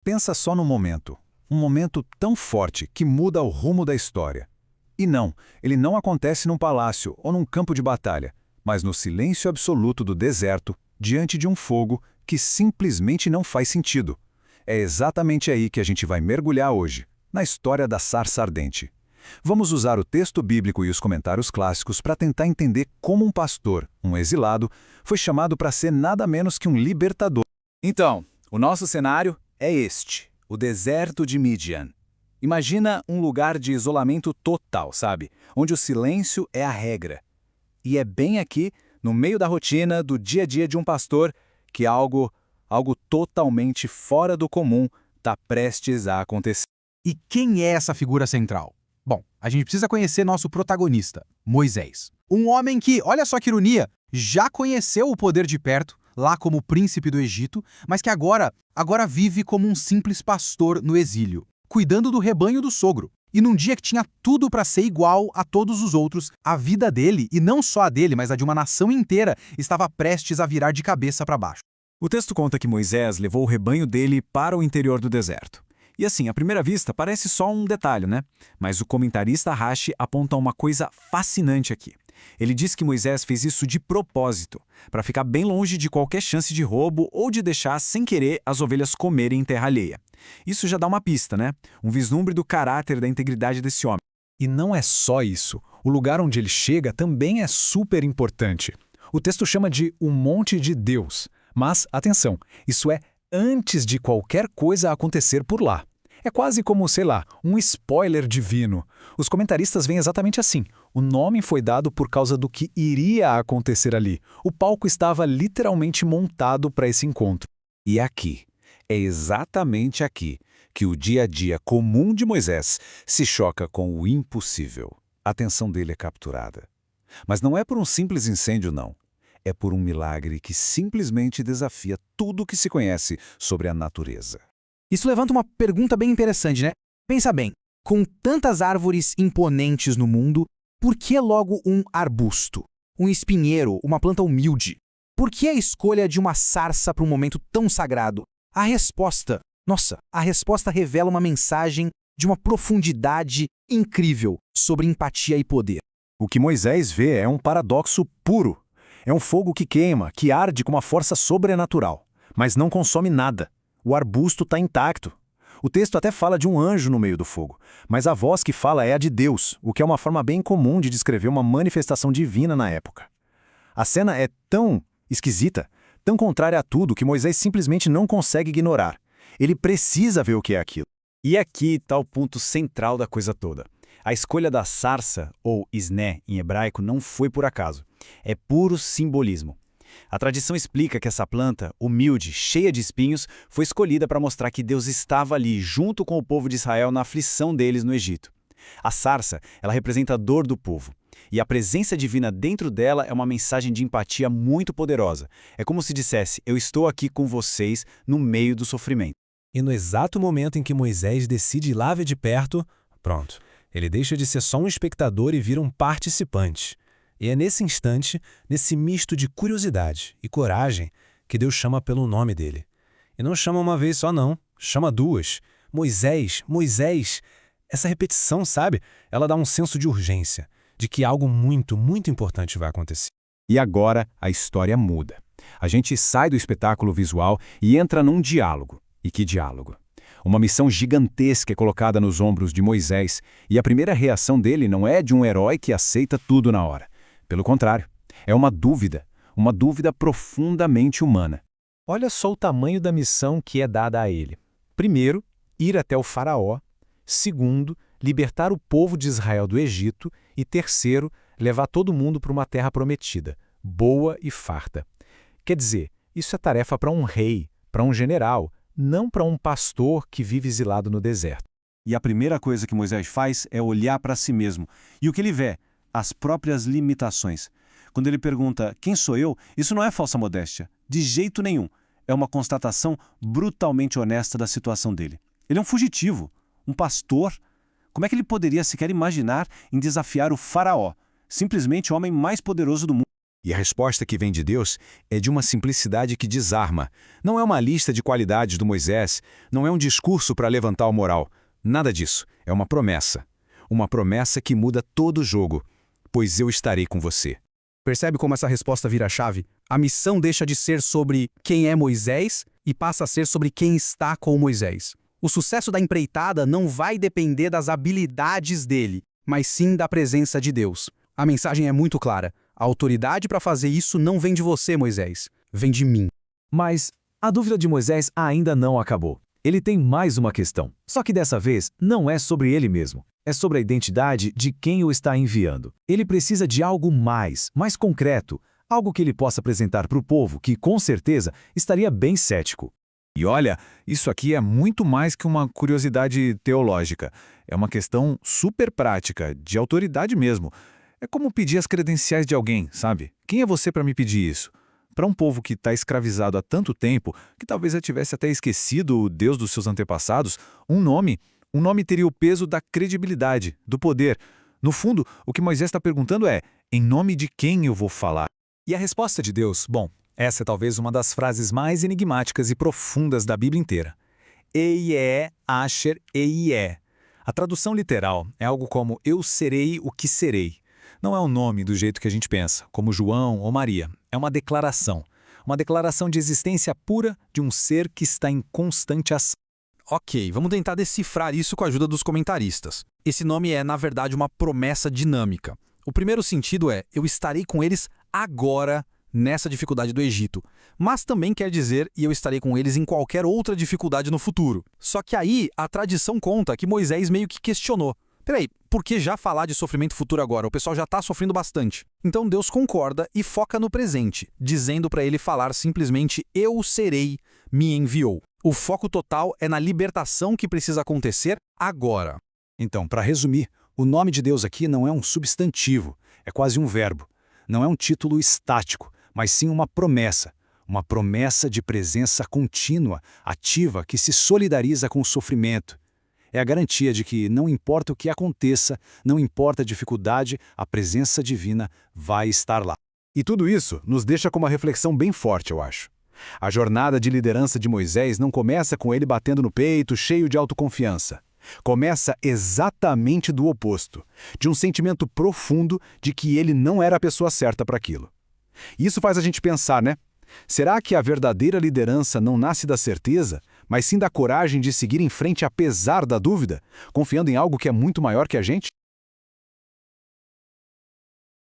Pensa só no momento. Um momento tão forte que muda o rumo da história. E não, ele não acontece num palácio ou num campo de batalha, mas no silêncio absoluto do deserto, diante de um fogo que simplesmente não faz sentido. É exatamente aí que a gente vai mergulhar hoje, na história da sarça ardente. Vamos usar o texto bíblico e os comentários clássicos para tentar entender como um pastor, um exilado, foi chamado para ser nada menos que um libertador. Então, o nosso cenário é este, o deserto de Midian. Imagina um lugar de isolamento total, sabe? Onde o silêncio é a regra. E é bem aqui, no meio da rotina, do dia a dia de um pastor, que algo totalmente fora do comum está prestes a acontecer. E quem é essa figura central? Bom, a gente precisa conhecer nosso protagonista, Moisés. Um homem que, olha só que ironia, já conheceu o poder de perto, lá como príncipe do Egito, mas que agora vive como um simples pastor no exílio, cuidando do rebanho do sogro. E num dia que tinha tudo para ser igual a todos os outros, a vida dele, e não só a dele, mas a de uma nação inteira, estava prestes a virar de cabeça para baixo. O texto conta que Moisés levou o rebanho dele para o interior do deserto. E assim, à primeira vista, parece só um detalhe, né? Mas o comentarista Rashi aponta uma coisa fascinante aqui. Ele diz que Moisés fez isso de propósito, para ficar bem longe de qualquer chance de roubo ou de deixar, sem querer, as ovelhas comerem em terra alheia. Isso já dá uma pista, né? Um vislumbre do caráter e da integridade desse homem. E não é só isso. O lugar onde ele chega também é super importante. O texto chama de o Monte de Deus. Mas, atenção, isso é antes de qualquer coisa acontecer por lá. É quase como, sei lá, um spoiler divino. Os comentaristas veem exatamente assim. O nome foi dado por causa do que iria acontecer ali. O palco estava literalmente montado para esse encontro. E aqui, é exatamente aqui, que o dia a dia comum de Moisés se choca com o impossível. A atenção dele é capturada. Mas não é por um simples incêndio, não. É por um milagre que simplesmente desafia tudo o que se conhece sobre a natureza. Isso levanta uma pergunta bem interessante, né? Pensa bem, com tantas árvores imponentes no mundo, por que logo um arbusto? Um espinheiro, uma planta humilde? Por que a escolha de uma sarça para um momento tão sagrado? A resposta revela uma mensagem de uma profundidade incrível sobre empatia e poder. O que Moisés vê é um paradoxo puro. É um fogo que queima, que arde com uma força sobrenatural, mas não consome nada. O arbusto está intacto. O texto até fala de um anjo no meio do fogo, mas a voz que fala é a de Deus, o que é uma forma bem comum de descrever uma manifestação divina na época. A cena é tão esquisita, tão contrária a tudo, que Moisés simplesmente não consegue ignorar. Ele precisa ver o que é aquilo. E aqui está o ponto central da coisa toda. A escolha da sarça, ou isné em hebraico, não foi por acaso. É puro simbolismo. A tradição explica que essa planta, humilde, cheia de espinhos, foi escolhida para mostrar que Deus estava ali, junto com o povo de Israel, na aflição deles no Egito. A sarça, ela representa a dor do povo. E a presença divina dentro dela é uma mensagem de empatia muito poderosa. É como se dissesse, eu estou aqui com vocês no meio do sofrimento. E no exato momento em que Moisés decide ir lá ver de perto, pronto, ele deixa de ser só um espectador e vira um participante. E é nesse instante, nesse misto de curiosidade e coragem, que Deus chama pelo nome dele. E não chama uma vez só não, chama duas. Moisés, Moisés. Essa repetição, sabe? Ela dá um senso de urgência, de que algo muito, muito importante vai acontecer. E agora a história muda. A gente sai do espetáculo visual e entra num diálogo. E que diálogo! Uma missão gigantesca é colocada nos ombros de Moisés, e a primeira reação dele não é de um herói que aceita tudo na hora. Pelo contrário, é uma dúvida profundamente humana. Olha só o tamanho da missão que é dada a ele. Primeiro, ir até o faraó. Segundo, libertar o povo de Israel do Egito. E terceiro, levar todo mundo para uma terra prometida, boa e farta. Quer dizer, isso é tarefa para um rei, para um general, não para um pastor que vive exilado no deserto. E a primeira coisa que Moisés faz é olhar para si mesmo. E o que ele vê? As próprias limitações. Quando ele pergunta, quem sou eu? Isso não é falsa modéstia. De jeito nenhum. É uma constatação brutalmente honesta da situação dele. Ele é um fugitivo, um pastor. Como é que ele poderia sequer imaginar em desafiar o faraó, simplesmente o homem mais poderoso do mundo? E a resposta que vem de Deus é de uma simplicidade que desarma. Não é uma lista de qualidades do Moisés, não é um discurso para levantar o moral. Nada disso. É uma promessa. Uma promessa que muda todo o jogo. Pois eu estarei com você. Percebe como essa resposta vira a chave? A missão deixa de ser sobre quem é Moisés e passa a ser sobre quem está com Moisés. O sucesso da empreitada não vai depender das habilidades dele, mas sim da presença de Deus. A mensagem é muito clara. A autoridade para fazer isso não vem de você, Moisés. Vem de mim. Mas a dúvida de Moisés ainda não acabou. Ele tem mais uma questão. Só que dessa vez não é sobre ele mesmo. É sobre a identidade de quem o está enviando. Ele precisa de algo mais concreto. Algo que ele possa apresentar para o povo que, com certeza, estaria bem cético. E olha, isso aqui é muito mais que uma curiosidade teológica. É uma questão super prática, de autoridade mesmo. É como pedir as credenciais de alguém, sabe? Quem é você para me pedir isso? Para um povo que está escravizado há tanto tempo, que talvez já tivesse até esquecido o Deus dos seus antepassados, um nome teria o peso da credibilidade, do poder. No fundo, o que Moisés está perguntando é, em nome de quem eu vou falar? E a resposta de Deus, bom, essa é talvez uma das frases mais enigmáticas e profundas da Bíblia inteira. Eie, Asher, Eie. A tradução literal é algo como eu serei o que serei. Não é um nome do jeito que a gente pensa, como João ou Maria. É uma declaração de existência pura de um ser que está em constante ação. Ok, vamos tentar decifrar isso com a ajuda dos comentaristas. Esse nome é, na verdade, uma promessa dinâmica. O primeiro sentido é, eu estarei com eles agora nessa dificuldade do Egito. Mas também quer dizer, e eu estarei com eles em qualquer outra dificuldade no futuro. Só que aí, a tradição conta que Moisés meio que questionou. Peraí, por que já falar de sofrimento futuro agora? O pessoal já está sofrendo bastante. Então Deus concorda e foca no presente, dizendo para ele falar simplesmente eu serei, me enviou. O foco total é na libertação que precisa acontecer agora. Então, para resumir, o nome de Deus aqui não é um substantivo, é quase um verbo. Não é um título estático, mas sim uma promessa. Uma promessa de presença contínua, ativa, que se solidariza com o sofrimento. É a garantia de que, não importa o que aconteça, não importa a dificuldade, a presença divina vai estar lá. E tudo isso nos deixa com uma reflexão bem forte, eu acho. A jornada de liderança de Moisés não começa com ele batendo no peito, cheio de autoconfiança. Começa exatamente do oposto, de um sentimento profundo de que ele não era a pessoa certa para aquilo. Isso faz a gente pensar, né? Será que a verdadeira liderança não nasce da certeza, mas sim da coragem de seguir em frente apesar da dúvida, confiando em algo que é muito maior que a gente?